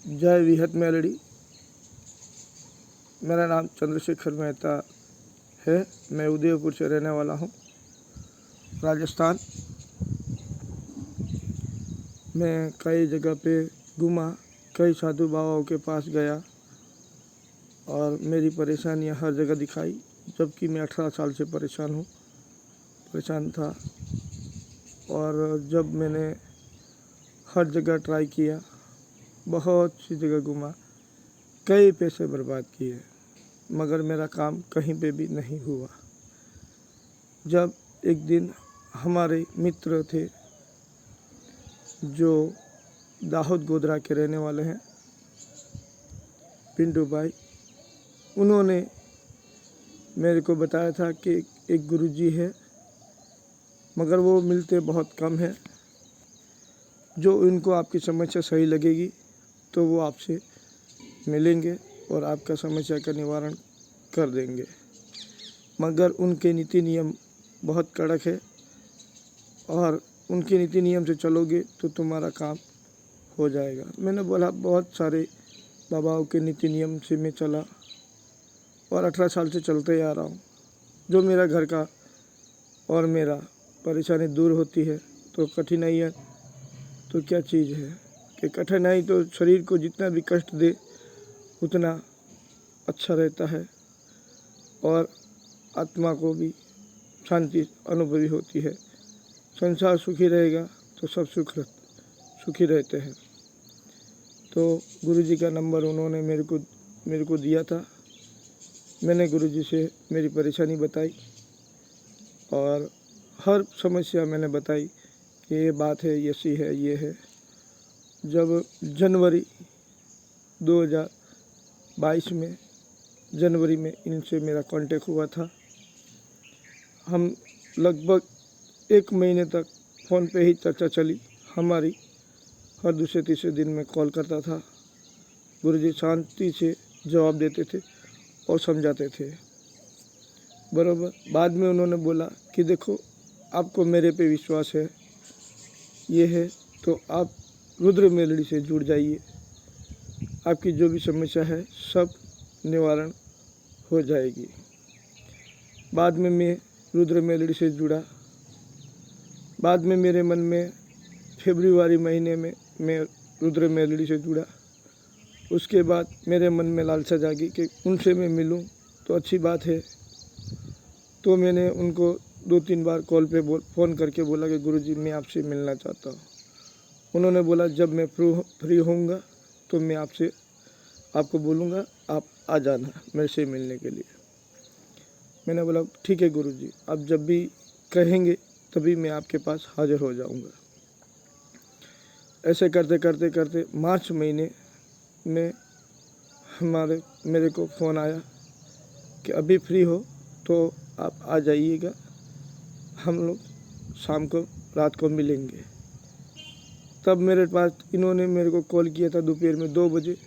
जय विहत मेलडी। मेरा नाम चंद्रशेखर मेहता है। मैं उदयपुर से रहने वाला हूँ, राजस्थान। मैं कई जगह पे घूमा, कई साधु बाबाओं के पास गया और मेरी परेशानियाँ हर जगह दिखाई। जबकि मैं 18 साल से परेशान था। और जब मैंने हर जगह ट्राई किया, बहुत सी जगह घूमा, कई पैसे बर्बाद किए, मगर मेरा काम कहीं पे भी नहीं हुआ। जब एक दिन हमारे मित्र थे जो दाहोद गोधरा के रहने वाले हैं, पिंटू भाई, उन्होंने मेरे को बताया था कि एक गुरुजी है, मगर वो मिलते बहुत कम है। जो इनको आपकी समस्या सही लगेगी तो वो आपसे मिलेंगे और आपका समस्या का निवारण कर देंगे, मगर उनके नीति नियम बहुत कड़क है और उनके नीति नियम से चलोगे तो तुम्हारा काम हो जाएगा। मैंने बोला बहुत सारे बाबाओं के नीति नियम से मैं चला और 18 साल से चलते ही आ रहा हूँ। जो मेरा घर का और मेरा परेशानी दूर होती है तो कठिनाइयाँ तो क्या चीज़ है कि कठिनाई तो शरीर को जितना भी कष्ट दे उतना अच्छा रहता है और आत्मा को भी शांति अनुभवी होती है। संसार सुखी रहेगा तो सब सुखी रहते हैं। तो गुरुजी का नंबर उन्होंने मेरे को दिया था। मैंने गुरुजी से मेरी परेशानी बताई और हर समस्या मैंने बताई कि ये बात है, ऐसी है, ये है। जब जनवरी 2022 में जनवरी में इनसे मेरा कांटेक्ट हुआ था, हम लगभग 1 महीने तक फ़ोन पे ही चर्चा चली हमारी। हर दूसरे तीसरे दिन में कॉल करता था। गुरुजी शांति से जवाब देते थे और समझाते थे बराबर। बाद में उन्होंने बोला कि देखो, आपको मेरे पे विश्वास है, ये है तो आप रुद्र मेलडी से जुड़ जाइए। आपकी जो भी समस्या है सब निवारण हो जाएगी। बाद में मैं रुद्र मेलडी से जुड़ा। बाद में मेरे मन में फरवरी महीने में मैं रुद्र मेलडी से जुड़ा। उसके बाद मेरे मन में लालसा जागी कि उनसे मैं मिलूं तो अच्छी बात है। तो मैंने उनको 2-3 बार कॉल पे फ़ोन करके बोला कि गुरुजी मैं आपसे मिलना चाहता हूँ। उन्होंने बोला जब मैं फ्री होऊंगा तो मैं आपको बोलूँगा, आप आ जाना मेरे से मिलने के लिए। मैंने बोला ठीक है गुरुजी, आप जब भी कहेंगे तभी मैं आपके पास हाजिर हो जाऊंगा। ऐसे करते करते करते मार्च महीने में मेरे को फ़ोन आया कि अभी फ्री हो तो आप आ जाइएगा, हम लोग शाम को रात को मिलेंगे। तब मेरे पास इन्होंने मेरे को कॉल किया था दोपहर में 2 बजे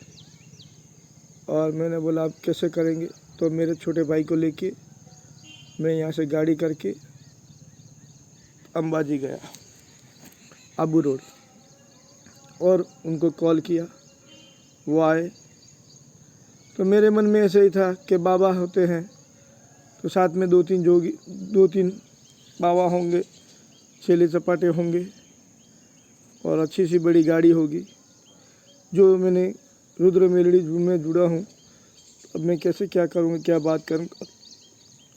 और मैंने बोला आप कैसे करेंगे। तो मेरे छोटे भाई को लेके मैं यहाँ से गाड़ी करके अंबाजी गया, आबू रोड, और उनको कॉल किया। वो आए तो मेरे मन में ऐसे ही था कि बाबा होते हैं तो साथ में 2-3 बाबा होंगे, छेले चपाटे होंगे और अच्छी सी बड़ी गाड़ी होगी। जो मैंने रुद्र मेलडी में जुड़ा हूँ, अब मैं कैसे क्या करूँगा, क्या बात करूँगा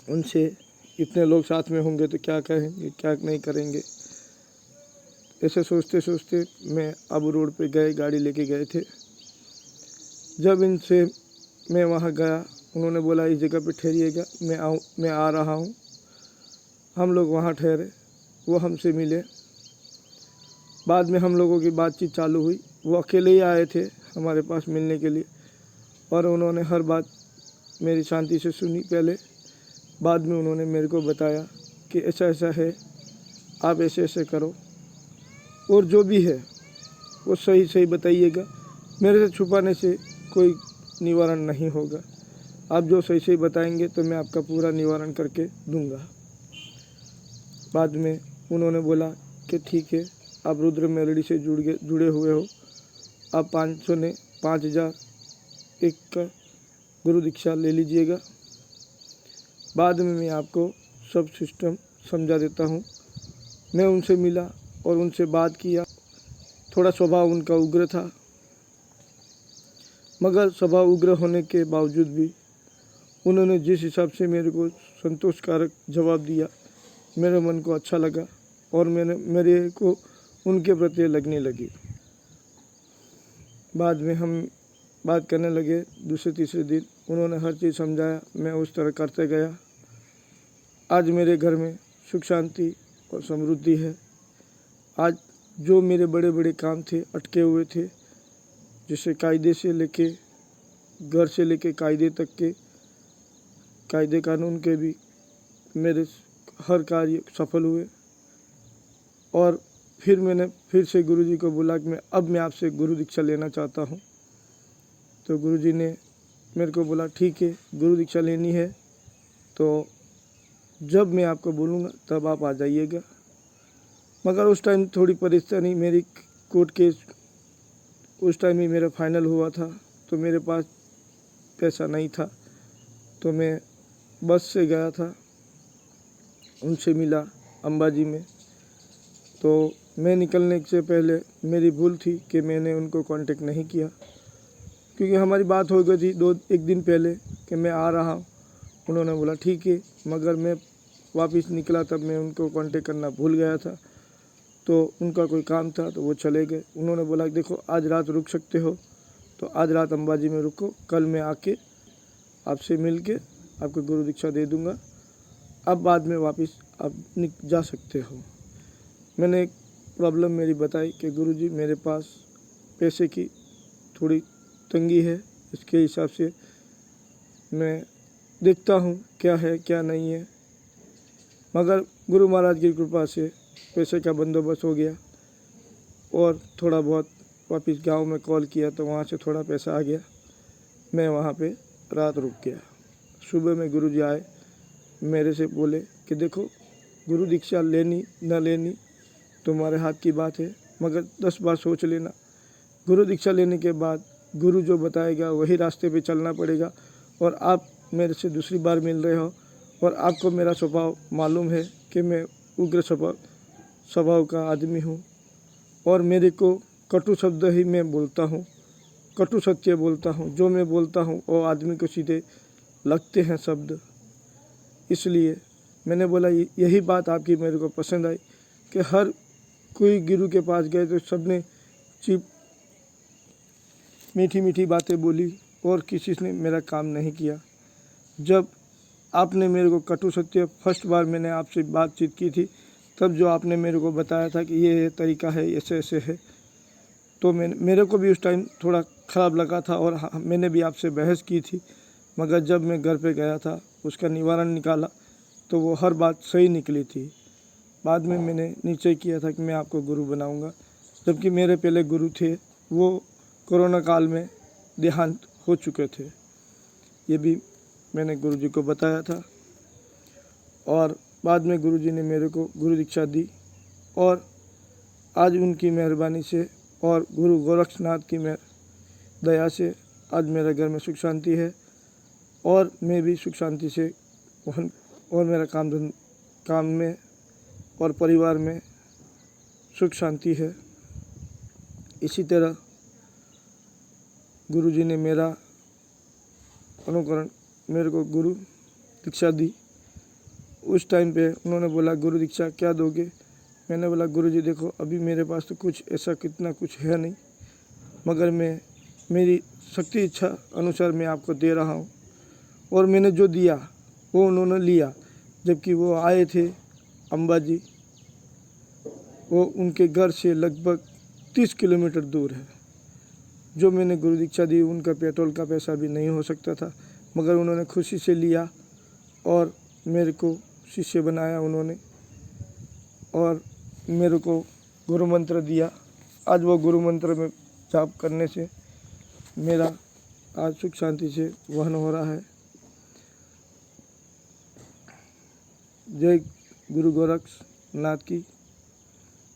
उनसे। इतने लोग साथ में होंगे तो क्या कहेंगे, क्या नहीं करेंगे। ऐसे सोचते सोचते मैं आबू रोड पे गए, गाड़ी लेके गए थे। जब इनसे मैं वहाँ गया, उन्होंने बोला इस जगह पे ठहरिएगा, मैं आ रहा हूँ। हम लोग वहाँ ठहरे, वो हमसे मिले। बाद में हम लोगों की बातचीत चालू हुई। वो अकेले ही आए थे हमारे पास मिलने के लिए और उन्होंने हर बात मेरी शांति से सुनी पहले। बाद में उन्होंने मेरे को बताया कि ऐसा ऐसा है, आप ऐसे ऐसे करो और जो भी है वो सही सही बताइएगा। मेरे से छुपाने से कोई निवारण नहीं होगा। आप जो सही सही बताएंगे तो मैं आपका पूरा निवारण करके दूंगा। बाद में उन्होंने बोला कि ठीक है, आप रुद्र मेलडी से जुड़े हुए हो, आप 500 ने 5,000 एक का गुरु दीक्षा ले लीजिएगा। बाद में मैं आपको सब सिस्टम समझा देता हूँ। मैं उनसे मिला और उनसे बात किया। थोड़ा स्वभाव उनका उग्र था, मगर स्वभाव उग्र होने के बावजूद भी उन्होंने जिस हिसाब से मेरे को संतोषकारक जवाब दिया, मेरे मन को अच्छा लगा और मेरे को उनके प्रति लगने लगी। बाद में हम बात करने लगे। दूसरे तीसरे दिन उन्होंने हर चीज़ समझाया, मैं उस तरह करते गया। आज मेरे घर में सुख शांति और समृद्धि है। आज जो मेरे बड़े बड़े काम थे, अटके हुए थे, जैसे कायदे से लेके घर से लेके कायदे तक के कायदे कानून के भी मेरे हर कार्य सफल हुए। और फिर मैंने फिर से गुरुजी को बोला कि मैं आपसे गुरु दीक्षा लेना चाहता हूँ। तो गुरुजी ने मेरे को बोला ठीक है, गुरु दीक्षा लेनी है तो जब मैं आपको बोलूँगा तब आप आ जाइएगा। मगर उस टाइम थोड़ी परेशानी, मेरी कोर्ट केस उस टाइम ही मेरा फाइनल हुआ था, तो मेरे पास पैसा नहीं था। तो मैं बस से गया था, उनसे मिला अंबाजी में। तो मैं निकलने से पहले मेरी भूल थी कि मैंने उनको कांटेक्ट नहीं किया, क्योंकि हमारी बात हो गई थी एक दिन पहले कि मैं आ रहा हूँ। उन्होंने बोला ठीक है, मगर मैं वापस निकला तब मैं उनको कांटेक्ट करना भूल गया था। तो उनका कोई काम था तो वो चले गए। उन्होंने बोला देखो आज रात रुक सकते हो तो आज रात अंबाजी में रुको, कल मैं आके आपसे मिल के आपको गुरु दीक्षा दे दूँगा, अब बाद में वापस आप जा सकते हो। मैंने एक प्रॉब्लम मेरी बताई कि गुरुजी मेरे पास पैसे की थोड़ी तंगी है, इसके हिसाब से मैं देखता हूँ क्या है क्या नहीं है। मगर गुरु महाराज की कृपा से पैसे का बंदोबस्त हो गया और थोड़ा बहुत वापस गांव में कॉल किया तो वहाँ से थोड़ा पैसा आ गया। मैं वहाँ पे रात रुक गया। सुबह में गुरुजी आए, मेरे से बोले कि देखो गुरु दीक्षा लेनी न लेनी तुम्हारे हाथ की बात है, मगर 10 बार सोच लेना। गुरु दीक्षा लेने के बाद गुरु जो बताएगा वही रास्ते पे चलना पड़ेगा। और आप मेरे से दूसरी बार मिल रहे हो और आपको मेरा स्वभाव मालूम है कि मैं उग्र स्वभाव का आदमी हूँ और मेरे को कटु शब्द ही मैं बोलता हूँ, कटु सत्य बोलता हूँ। जो मैं बोलता हूँ वो आदमी को सीधे लगते हैं शब्द। इसलिए मैंने बोला यही बात आपकी मेरे को पसंद आई कि हर कोई गुरु के पास गए तो सबने चिप मीठी मीठी बातें बोली और किसी ने मेरा काम नहीं किया। जब आपने मेरे को कटु सत्य फर्स्ट बार मैंने आपसे बातचीत की थी, तब जो आपने मेरे को बताया था कि ये तरीका है, ऐसे ऐसे है, तो मेरे को भी उस टाइम थोड़ा ख़राब लगा था और मैंने भी आपसे बहस की थी। मगर जब मैं घर पे गया था उसका निवारण निकाला तो वो हर बात सही निकली थी। बाद में मैंने निश्चय किया था कि मैं आपको गुरु बनाऊंगा, जबकि मेरे पहले गुरु थे वो कोरोना काल में देहांत हो चुके थे। ये भी मैंने गुरुजी को बताया था और बाद में गुरुजी ने मेरे को गुरु दीक्षा दी। और आज उनकी मेहरबानी से और गुरु गोरक्षनाथ की दया से आज मेरे घर में सुख शांति है और मैं भी सुख शांति से और मेरा काम में और परिवार में सुख शांति है। इसी तरह गुरुजी ने मेरा अनुकरण मेरे को गुरु दीक्षा दी। उस टाइम पे उन्होंने बोला गुरु दीक्षा क्या दोगे? मैंने बोला गुरुजी देखो अभी मेरे पास तो कुछ ऐसा कितना कुछ है नहीं, मगर मैं मेरी शक्ति इच्छा अनुसार मैं आपको दे रहा हूँ। और मैंने जो दिया वो उन्होंने लिया, जबकि वो आए थे अंबाजी, वो उनके घर से लगभग 30 किलोमीटर दूर है। जो मैंने गुरु दीक्षा दी उनका पेट्रोल का पैसा भी नहीं हो सकता था, मगर उन्होंने खुशी से लिया और मेरे को शिष्य बनाया उन्होंने और मेरे को गुरु मंत्र दिया। आज वो गुरु मंत्र में जाप करने से मेरा आज सुख शांति से वहन हो रहा है। जय गुरु गोरक्षनाथ की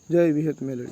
जय। विहत मेलड़ी।